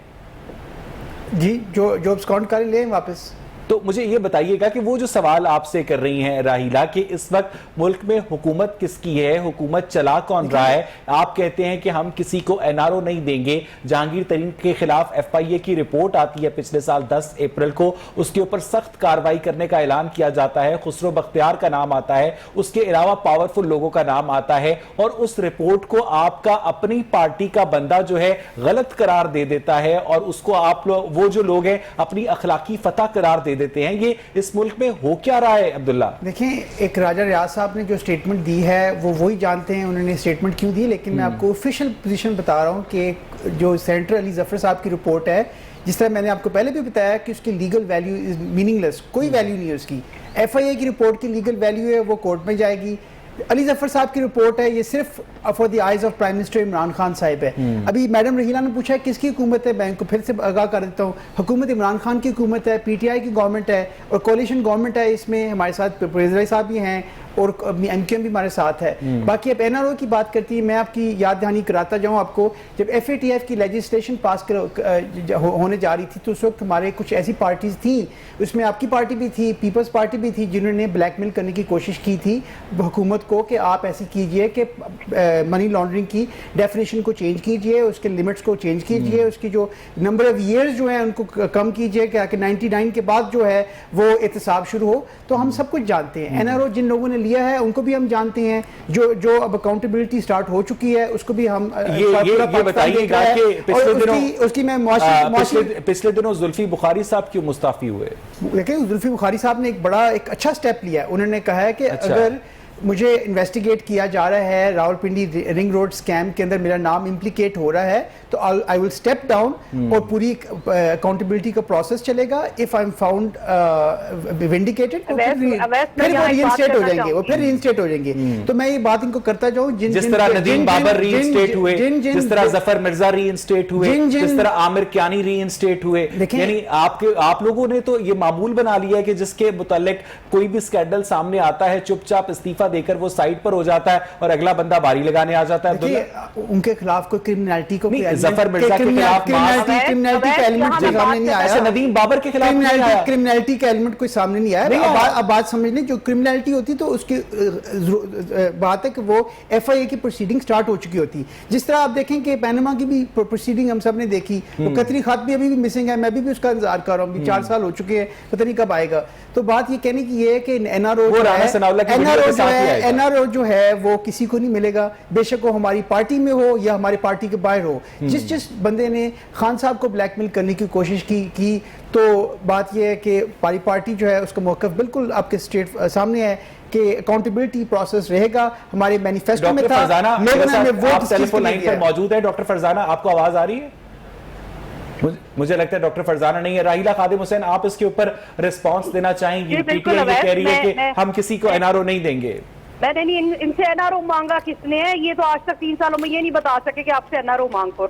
जी, जो एब्सकॉन्ड कर ले वापस। तो मुझे ये बताइएगा कि वो जो सवाल आपसे कर रही हैं राहिला कि इस वक्त मुल्क में हुकूमत किसकी है, हुकूमत चला कौन रहा है, आप कहते हैं कि हम किसी को NRO नहीं देंगे। जहांगीर तरीन के खिलाफ FIA की रिपोर्ट आती है पिछले साल 10 अप्रैल को, उसके ऊपर सख्त कार्रवाई करने का ऐलान किया जाता है, खुसरो बख्तियार का नाम आता है, उसके अलावा पावरफुल लोगों का नाम आता है, और उस रिपोर्ट को आपका अपनी पार्टी का बंदा जो है गलत करार दे देता है और उसको आप लोग, वो जो लोग हैं, अपनी अखलाकी फतह करार दे देते हैं। ये इस मुल्क में हो क्या रहा है अब्दुल्ला? देखिए, एक राजा रियाज साहब ने जो स्टेटमेंट दी है वो वही जानते हैं उन्होंने स्टेटमेंट क्यों दी, लेकिन मैं आपको ऑफिशियल पोजीशन बता रहा हूं कि जो सेनेटर अली जफर साहब की रिपोर्ट है, जिस तरह मैंने आपको पहले भी बताया कि उसकी लीगल वैल्यू इज मीनिंगलेस, कोई वैल्यू नहीं है उसकी। FIA की रिपोर्ट की लीगल वैल्यू है, वो कोर्ट में जाएगी। अली जफर साहब की रिपोर्ट है, ये सिर्फ for the eyes of prime minister Imran Khan Sahib है। अभी मैडम रहीला ने पूछा है किसकी हुकूमत है, बैंक को फिर से आगाह कर देता हूँ, हुकूमत इमरान खान की हुकूमत है, PTI की गवर्नमेंट है और कोalition गवर्नमेंट है। इसमें हमारे साथ परवेज साहब भी हैं और MQM भी हमारे साथ है। बाकी अब NRO की बात करती है, मैं आपकी याद दहानी कराता जाऊँ आपको, जब FATF की लेजिस्लेशन पास होने जा रही थी तो उस वक्त हमारे कुछ ऐसी पार्टीज थी, उसमें आपकी पार्टी भी थी, पीपल्स पार्टी भी थी, जिन्होंने ब्लैकमेल करने की कोशिश की थी हुकूमत को कि आप ऐसी कीजिए कि मनी लॉन्ड्रिंग की डेफिनेशन को चेंज कीजिए, उसके लिमिट्स को चेंज कीजिए, उसकी जो नंबर ऑफ ईयर्स जो है उनको कम कीजिए, कि 99 के बाद जो है वो एहतसाब शुरू हो। तो हम सब कुछ जानते हैं, NRO जिन लोगों ने लिया है उनको भी हम जानते हैं, जो अब अकाउंटेबिलिटी स्टार्ट हो चुकी है उसको भी हम ये बताइएगा कि पिछले दिनों उसकी मैं पिछले दिनों जुल्फी बुखारी साहब क्यों मुस्ताफी हुए? देखिए, जुल्फी बुखारी साहब ने एक अच्छा स्टेप लिया है। उन्होंने कहा है कि अगर मुझे इन्वेस्टिगेट किया जा रहा है, रावलपिंडी रिंग रोड स्कैम के अंदर मेरा नाम इम्प्लीकेट हो रहा है, तो आई विल स्टेप डाउन और पूरी अकाउंटेबिलिटी का प्रोसेस चलेगा। If I am found vindicated फिर वो रीइंस्टेट हो जाएंगे, वो फिर रीइंस्टेट हो जाएंगे। तो मैं ये बात इनको करता जाऊं, जिस तरह नदीम बाबर रीइंस्टेट हुए, जिस तरह जफर मिर्जा रीइंस्टेट हुए, जिस तरह आमिर कियानी रीइंस्टेट हुए, यानी आप लोगों ने तो ये मामूल बना लिया है कि जिसके मुतालिक कोई भी स्कैंडल सामने आता है चुपचाप इस्तीफा देकर वो साइड पर हो जाता है और अगला बंदा बारी लगाने आ जाता है। उनके खिलाफ कोई क्रिमिनलिटी को जफर मिर्जा के खिलाफ क्रिमिनलिटी का एलिमेंट सामने नहीं आया, नदीम बाबर के खिलाफ क्रिमिनलिटी का एलिमेंट कोई सामने नहीं आया। अब बात समझ लें, जो क्रिमिनलिटी होती तो उसकी बात है कि वो FIA की प्रोसीडिंग स्टार्ट हो चुकी होती। जिस तरह आप देखें कि पैनामा की भी प्रोसीडिंग हम सब ने देखी, वो कतरी खात भी अभी भी मिसिंग है, मैं भी उसका इंतजार कर रहा हूँ, 4 साल हो चुके हैं, पता नहीं कब आएगा। तो बात ये कहने की ये है कि NRO जो है वो किसी को नहीं मिलेगा, बेशक वो हमारी पार्टी में हो या हमारी पार्टी के बाहर हो। जिस बंदे ने खान साहब को ब्लैकमेल करने की कोशिश की तो बात यह है कि हमारी पार्टी जो है उसका मौक़िफ़ बिल्कुल आपके स्टेट सामने है कि अकाउंटेबिलिटी प्रोसेस रहेगा। हमारे मैनिफेस्टो में था। टेलीफोन लाइन पर मौजूद है डॉक्टर फरजाना, आपको आवाज आ रही है? मुझे लगता है डॉक्टर फरजाना नहीं है। राहिला खादिम हुसैन, आप इसके ऊपर रिस्पांस देना चाहेंगी? PTI ये कह रही है कि हम किसी को NRO नहीं देंगे। मैंने नहीं इनसे NRO मांगा किसने है? ये तो आज तक 3 सालों में ये नहीं बता सके कि आपसे NRO मांग कर,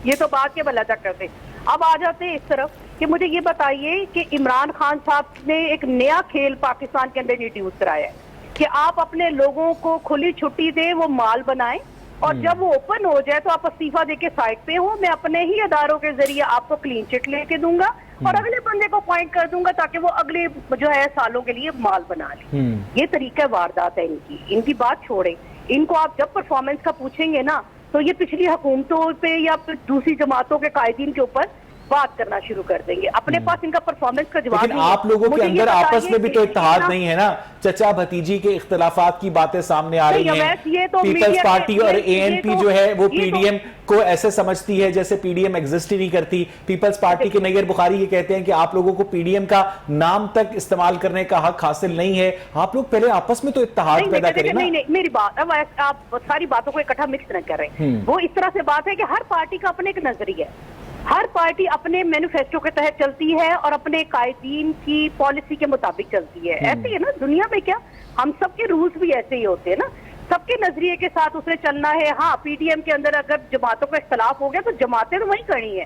ये तो बात के भला चक्कर थे। अब आ जाते हैं इस तरफ कि मुझे ये बताइए कि इमरान खान साहब ने एक नया खेल पाकिस्तान के अंदर इंट्रोड्यूस कराया है कि आप अपने लोगों को खुली छुट्टी दें, वो माल बनाएं और जब वो ओपन हो जाए तो आप इस्तीफा देके साइड पे हो, मैं अपने ही अदारों के जरिए आपको क्लीन चिट लेके दूंगा और अगले बंदे को पॉइंट कर दूंगा ताकि वो अगले जो है सालों के लिए माल बना ले। ये तरीका वारदात है इनकी बात छोड़े। इनको आप जब परफॉर्मेंस का पूछेंगे ना तो ये पिछली हुकूमतों पे या फिर दूसरी जमातों के कायदीन के ऊपर बात करना शुरू कर देंगे। अपने पास इनका परफॉर्मेंस का जवाब लेकिन नहीं है। आप लोगों के मुझे ये अंदर बताइए आपस में भी तो कि इत्तेहाद इतना- नहीं है ना, चचा भतीजी के इख्तिलाफात की बातें सामने आ रही नहीं, हैं। अवैध ये तो पीपल्स मीडिया पार्टी के- और ये एएनपी तो- जो है वो ये तो- पीडीएम को ऐसे समझती है जैसे पीडीएम एग्जिस्ट ही नहीं करती। पीपल्स पार्टी के नैयर बुखारी ये कहते हैं कि आप लोगों को पीडीएम का नाम तक इस्तेमाल करने का हक हासिल नहीं है। आप लोग पहले आपस में तो इत्तेहाद नहीं, पैदा करें ना। नहीं, मेरी बात, अब आप सारी बातों को इकट्ठा मिक्स न करें। वो इस तरह से बात है कि हर पार्टी का अपने एक नजरिया है, हर पार्टी अपने मैनिफेस्टो के तहत चलती है और अपने कायदीन की पॉलिसी के मुताबिक चलती है। ऐसे ही है ना दुनिया में, क्या हम सबके रूल्स भी ऐसे ही होते हैं ना, सबके नजरिए के साथ उसने चलना है। हाँ, पीडीएम के अंदर अगर जमातों का इख्तलाफ हो गया तो जमातें तो वही करनी है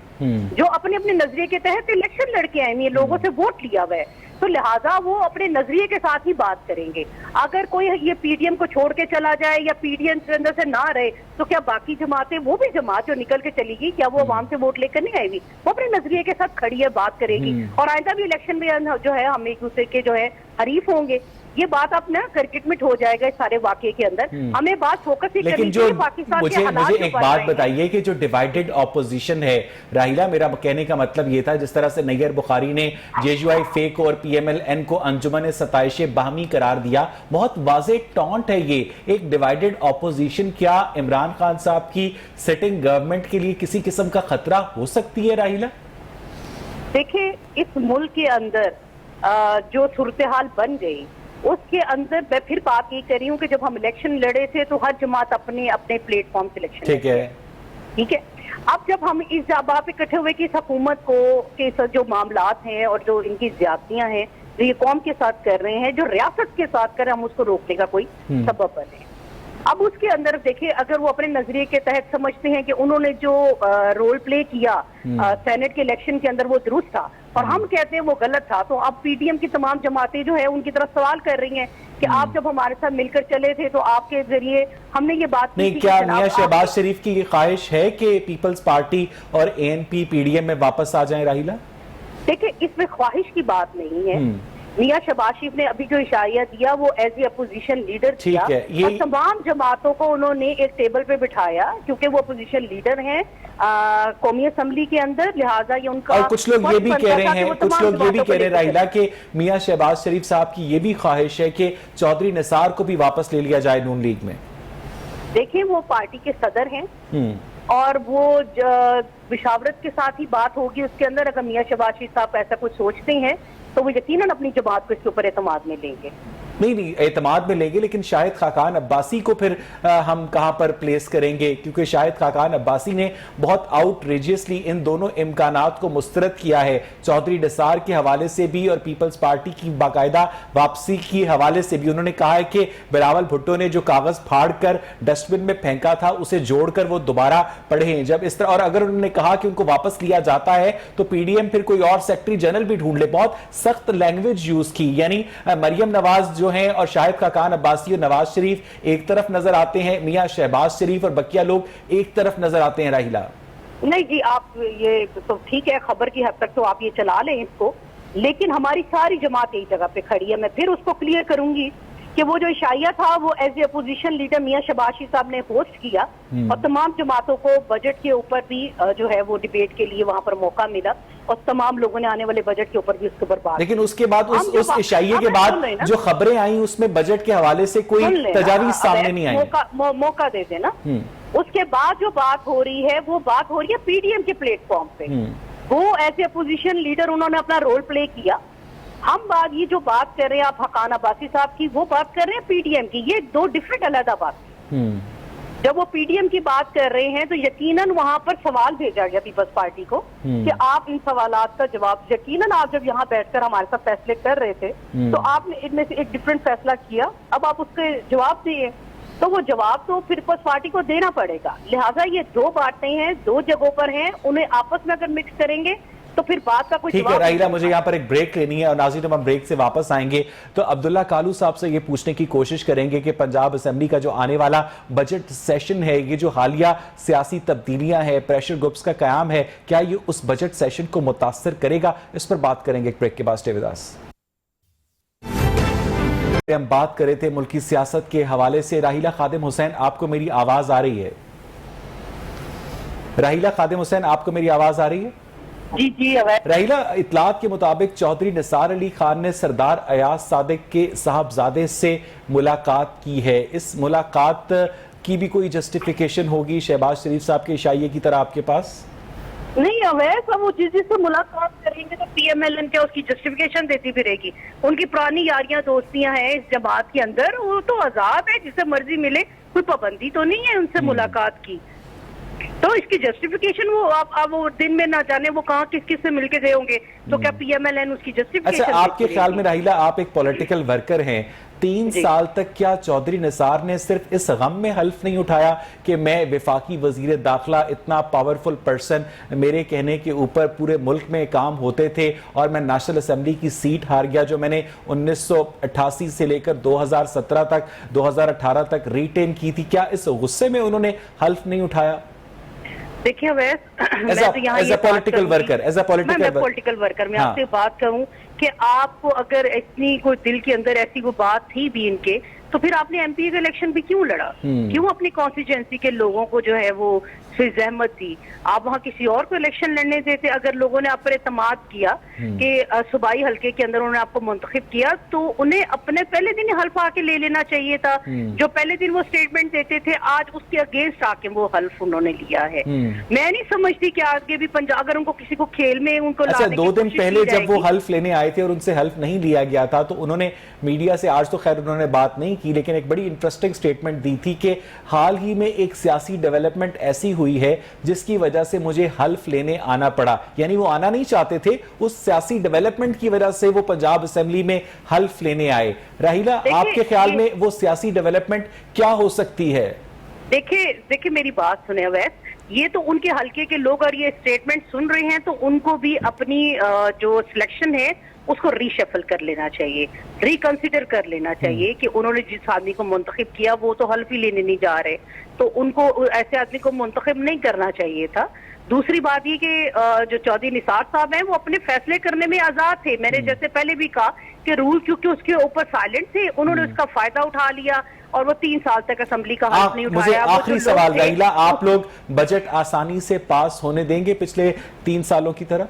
जो अपने अपने नजरिए के तहत इलेक्शन लड़के आए हैं, लोगों से वोट लिया हुआ है, तो लिहाजा वो अपने नजरिए के साथ ही बात करेंगे। अगर कोई ये पीडीएम को छोड़ के चला जाए या पीडीएम के अंदर से ना रहे तो क्या बाकी जमातें, वो भी जमात जो निकल के चली गई, क्या वो आवाम से वोट लेकर नहीं आएगी? वो अपने नजरिए के साथ खड़ी है, बात करेगी और आइंदा भी इलेक्शन में जो है हम एक दूसरे के जो है हरीफ होंगे। ये बात अब ना क्रिकेट में हो जाएगा इस सारे वाकये के अंदर। हमें बात फोकस ही लेकिन करनी जो चाहिए पाकिस्तान के हालात मुझे जो एक बन बात रहे हैं। बताइए कि जो डिवाइडेड ऑपोजिशन है राहिला, मेरा कहने का मतलब ये था जिस तरह से नैयर बुखारी ने जेयूआई फेक और पीएमएलएन को अंजुमन सताइश बाहमी करार दिया, बहुत वाज़ेह टॉन्ट है ये एक डिवाइडेड ऑपोजिशन। क्या इमरान खान साहब की सिटिंग गवर्नमेंट के लिए किसी किस्म का खतरा हो सकती है राहिला? देखिए, इस मुल्क के अंदर जो सूरत हाल बन गई उसके अंदर मैं फिर बात ये कर रही हूँ कि जब हम इलेक्शन लड़े थे तो हर जमात अपने अपने प्लेटफॉर्म से इलेक्शन, ठीक है, ठीक है। अब जब हम इस जगह पे इकट्ठे हुए कि इस हुकूमत को के जो मामलात हैं और जो इनकी ज्यादतियां हैं जो ये कौम के साथ कर रहे हैं, जो रियासत के साथ कर रहे हैं, हम उसको रोकने का कोई सबब बने। अब उसके अंदर देखिए, अगर वो अपने नजरिए के तहत समझते हैं कि उन्होंने जो रोल प्ले किया सेनेट के इलेक्शन के अंदर वो दुरुस्त था और हम कहते हैं वो गलत था, तो अब पीडीएम की तमाम जमातें जो है उनकी तरफ सवाल कर रही हैं कि आप जब हमारे साथ मिलकर चले थे तो आपके जरिए हमने ये बात नहीं, क्या मियां शहबाज शरीफ की ये ख्वाहिश है कि पीपल्स पार्टी और एएनपी पीडीएम में वापस आ जाएं राहिला? देखिए, इसमें ख्वाहिश की बात नहीं है। मियां शहबाज शरीफ ने अभी जो इशारा दिया वो एज ए अपोजिशन लीडर किया और तमाम जमातों को उन्होंने एक टेबल पे बिठाया क्योंकि वो अपोजिशन लीडर हैं कौमी असम्बली के अंदर, लिहाजा ये उनका। और कुछ लोग ये भी कह रहे हैं, कुछ लोग ये भी कह रहे हैं राहिला कि मियां शहबाज शरीफ साहब की ये भी ख्वाहिश है कि चौधरी निसार को भी वापस ले लिया जाए नून लीग में। देखिए, वो पार्टी के सदर हैं और वो विशावरत के साथ ही बात होगी उसके अंदर। अगर मियां शहबाज शरीफ साहब ऐसा कुछ सोचते हैं तो वो यकीनन अपनी जमात को इसके ऊपर एतमाद में लेंगे। नहीं, एतमाद में लेंगे, लेकिन शाहिद खाकान अब्बासी को फिर हम कहां पर प्लेस करेंगे? क्योंकि शाहिद खाकान अब्बासी ने बहुत आउटरेजियसली इन दोनों इम्कानात को मुस्तरद किया है, चौधरी निसार के हवाले से भी और पीपल्स पार्टी की बाकायदा वापसी के हवाले से भी। उन्होंने कहा है कि बिलावल भुट्टो ने जो कागज फाड़ कर डस्टबिन में फेंका था उसे जोड़कर वो दोबारा पढ़ें। जब इस तरह, और अगर उन्होंने कहा कि उनको वापस लिया जाता है तो पीडीएम फिर कोई और सेक्रेटरी जनरल भी ढूंढ ले। बहुत सख्त लैंग्वेज यूज की, यानी मरियम नवाज जो हैं और शाहिद खाकान अब्बासी और नवाज शरीफ एक तरफ नजर आते हैं, मियां शहबाज शरीफ और बकिया लोग एक तरफ नजर आते हैं राहिला। नहीं जी, आप ये तो ठीक है, खबर की हद तक तो आप ये चला लें इसको, लेकिन हमारी सारी जमात एक जगह पे खड़ी है। मैं फिर उसको क्लियर करूंगी कि वो जो इशाया था वो एज ए अपोजिशन लीडर मियां शहबाज शरीफ साहब ने होस्ट किया और तमाम जमातों को बजट के ऊपर भी जो है वो डिबेट के लिए वहां पर मौका मिला और तमाम लोगों ने आने वाले बजट के ऊपर भी उसके ऊपर बात। लेकिन उसके बाद उस इशाये के बाद जो खबरें आई उसमें बजट के हवाले से कोई तजावीज सामने नहीं आई। मौका दे देना। उसके बाद जो बात हो रही है वो बात हो रही है पीडीएम के प्लेटफॉर्म पे, वो एज ए अपोजिशन लीडर उन्होंने अपना रोल प्ले किया। हम बात ये जो बात कर रहे हैं आप हकान अब्बासी साहब की, वो बात कर रहे हैं पीडीएम की, ये दो डिफरेंट अलग बात है। जब वो पीडीएम की बात कर रहे हैं तो यकीनन वहां पर सवाल भेजा गया पीपल्स पार्टी को कि आप इन सवालात का जवाब, यकीनन आप जब यहाँ बैठकर हमारे साथ फैसले कर रहे थे तो आपने इनमें से एक डिफरेंट फैसला किया, अब आप उसके जवाब दिए, तो वो जवाब तो फिर पीपल्स पार्टी को देना पड़ेगा। लिहाजा ये दो बातें हैं, दो जगहों पर हैं, उन्हें आपस में अगर मिक्स करेंगे तो फिर बात का कोई। ठीक है राहिला, मुझे यहाँ पर एक ब्रेक लेनी है और नाज़रीन हम ब्रेक से वापस आएंगे तो अब्दुल्ला कालू साहब से ये पूछने की कोशिश करेंगे कि पंजाब असेंबली का जो आने वाला बजट सेशन है, ये जो हालिया सियासी तब्दीलियां हैं, प्रेशर ग्रुप्स का कयाम है, क्या ये उस बजट सेशन को मुतासर करेगा? इस पर बात करेंगे एक ब्रेक के बाद। Stay with us. हम बात कर रहे थे मुल्की सियासत के हवाले से। राहिला खादिम हुसैन, आपको मेरी आवाज आ रही है? राहिला खादिम हुसैन, आपको मेरी आवाज आ रही है? जी जी अवैध। राहिला, इतलात के मुताबिक चौधरी निसार अली खान ने सरदार अयाज सादिक के साहबजादे से मुलाकात की है। इस मुलाकात की भी कोई जस्टिफिकेशन होगी शहबाज शरीफ साहब के इशाइये की तरह आपके पास? नहीं अवैध, अब वो जिससे मुलाकात करेंगे तो पीएमएलएन क्या उसकी जस्टिफिकेशन देती फिरेगी? उनकी पुरानी यारियां दोस्तियां हैं इस जमात के अंदर, वो तो आजाद है, जिसे मर्जी मिले, कोई पाबंदी तो नहीं है उनसे मुलाकात की। तो इसकी जस्टिफिकेशन वो आप वो दिन में ना जाने वो कहाँ किस किस से मिलके गए होंगे, तो क्या पीएमएलएन उसकी जस्टिफिकेशन? अच्छा, आपके ख्याल में राहिला, आप एक पॉलिटिकल वर्कर हैं, 3 साल तक क्या चौधरी निसार ने सिर्फ इस गम में हल्फ नहीं उठाया कि मैं विफाकी वजीर दाखिला, इतना पावरफुल पर्सन, मेरे कहने के ऊपर पूरे मुल्क में काम होते थे और मैं नेशनल असेंबली की सीट हार गया जो मैंने 1988 से लेकर 2017 तक 2018 तक रिटेन की थी, क्या इस गुस्से में उन्होंने हल्फ नहीं उठाया? देखिए वैस, मैं तो यहाँ पॉलिटिकल वर्कर मैं आपसे बात करूं कि आपको अगर इतनी कोई दिल के अंदर ऐसी कोई बात थी भी इनके, तो फिर आपने एमपी का इलेक्शन भी क्यों लड़ा? क्यों अपनी कॉन्स्टिट्यूएंसी के लोगों को जो है वो फिर जहमत दी? आप वहाँ किसी और को इलेक्शन लड़ने देते। अगर लोगों ने आप पर एतमाद किया कि सूबाई हल्के के अंदर उन्होंने आपको मुंतखब किया, तो उन्हें अपने पहले दिन हल्फ आके ले लेना चाहिए था। जो पहले दिन वो स्टेटमेंट देते थे, आज उसके अगेंस्ट आके वो हल्फ उन्होंने लिया है। मैं नहीं समझती कि आगे भी पंजाब अगर उनको किसी को खेल में उनको अच्छा, 2 दिन पहले जब वो हल्फ लेने आए थे और उनसे हल्फ नहीं लिया गया था, तो उन्होंने मीडिया से, आज तो खैर उन्होंने बात नहीं की, लेकिन एक बड़ी इंटरेस्टिंग स्टेटमेंट दी थी कि हाल ही में एक सियासी डेवलपमेंट ऐसी हुई है जिसकी वजह से मुझे हल्फ लेने आना पड़ा। यानी वो आना नहीं चाहते थे, उस सियासी डेवलपमेंट की वजह से वो पंजाब असेंबली में हल्फ लेने आए। राहिला, आपके ख्याल में वो सियासी डेवलपमेंट क्या हो सकती है? देखिए मेरी बात सुने अवैध, ये तो उनके हल्के के लोग और ये स्टेटमेंट सुन रहे हैं, तो उनको भी अपनी जो सिलेक्शन है उसको रीशफल कर लेना चाहिए, रिकंसिडर कर लेना चाहिए कि उन्होंने जिस आदमी को मुंतखब किया वो तो हल्फ ही लेने नहीं जा रहे, तो उनको ऐसे आदमी को मुंतखब नहीं करना चाहिए था। दूसरी बात ये कि जो चौधरी निसार साहब हैं वो अपने फैसले करने में आजाद थे। मैंने जैसे पहले भी कहा कि रूल क्योंकि उसके ऊपर साइलेंट थे, उन्होंने उसका फायदा उठा लिया और वो 3 साल तक असेंबली का हल्फ नहीं उठाया। मुझे आखिरी सवाल राहिला, आप लोग बजट आसानी से पास होने देंगे पिछले 3 सालों की तरह?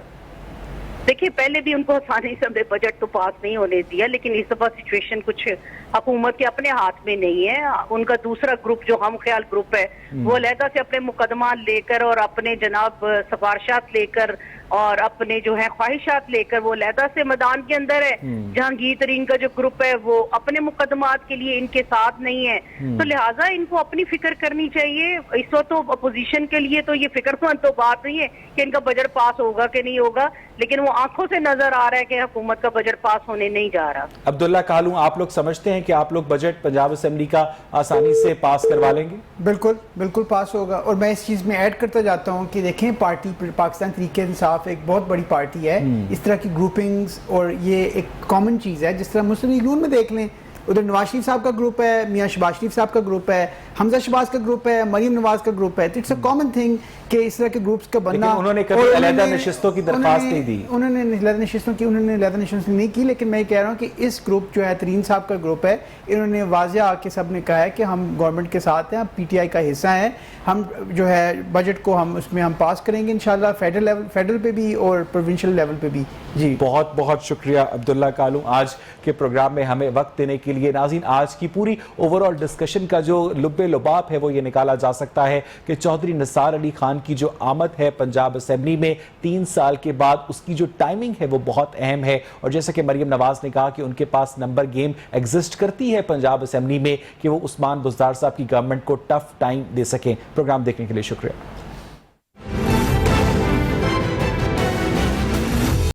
देखिए, पहले भी उनको आसानी से हमने बजट तो पास नहीं होने दिया, लेकिन इस दफा सिचुएशन कुछ हुकूमत के अपने हाथ में नहीं है। उनका दूसरा ग्रुप जो हम ख्याल ग्रुप है वो अलहदा से अपने मुकदमा लेकर और अपने जनाब सिफारिशात लेकर और अपने जो है ख्वाहिशात लेकर वो अलहदा से मैदान के अंदर है। जहांगीर तरीन का जो ग्रुप है वो अपने मुकदमात के लिए इनके साथ नहीं है, तो लिहाजा इनको अपनी फिक्र करनी चाहिए। इस वक्त तो अपोजिशन के लिए तो ये फिक्रमंद तो बात नहीं है कि इनका बजट पास होगा कि नहीं होगा, लेकिन वो आंखों से नजर आ रहा है कि हुकूमत का बजट पास होने नहीं जा रहा। अब्दुल्ला कालू, आप लोग समझते हैं कि आप लोग बजट पंजाब असेंबली का आसानी से पास करवा लेंगे? बिल्कुल पास होगा। और मैं इस चीज़ में ऐड करता जाता हूँ कि देखें, पार्टी पाकिस्तान तहरीक इंसाफ एक बहुत बड़ी पार्टी है। इस तरह की ग्रुपिंग्स और ये एक कॉमन चीज़ है। जिस तरह मुस्लिम लीग नून में देख लें, उधर नवाज शरीफ साहब का ग्रुप है, मियां शहबाज शरीफ साहब का ग्रुप है, हमजा शहबाज का ग्रुप है, मरीम नवाज का ग्रुप है। तो इट्स अ कॉमन थिंग कि इस तरह के ग्रुप्स का बनना। उन्होंने कभी अलहदा नशिस्तों की दरख्वास्त नहीं दी, उन्होंने अलहदा नशिस्तों नहीं की, लेकिन मैं कह रहा हूँ कि इस ग्रुप जो है तरीन साहब का ग्रुप है, इन्होंने वाज़ेह आके सब ने कहा है कि हम गवर्नमेंट के साथ हैं, हम पीटीआई का हिस्सा हैं, हम जो है बजट को हम उसमें हम पास करेंगे इंशाल्लाह, फेडरल पे भी और प्रोविंशियल लेवल पे भी। जी, बहुत बहुत शुक्रिया अब्दुल्ला कालू आज के प्रोग्राम में हमें वक्त देने के लिए। नाज़रीन, आज की पूरी ओवरऑल डिस्कशन का जो लुब्बे लुबाब है वो ये निकाला जा सकता है कि चौधरी निसार अली खान की जो आमद है पंजाब असेंबली में 3 साल के बाद, उसकी जो टाइमिंग है वो बहुत अहम है। और जैसे कि मरियम नवाज ने कहा कि उनके पास नंबर गेम एग्जिस्ट करती है पंजाब असेंबली में कि वो उस्मान बुज़दार साहब की गवर्नमेंट को टफ टाइम दे सकें। प्रोग्राम देखने के लिए शुक्रिया।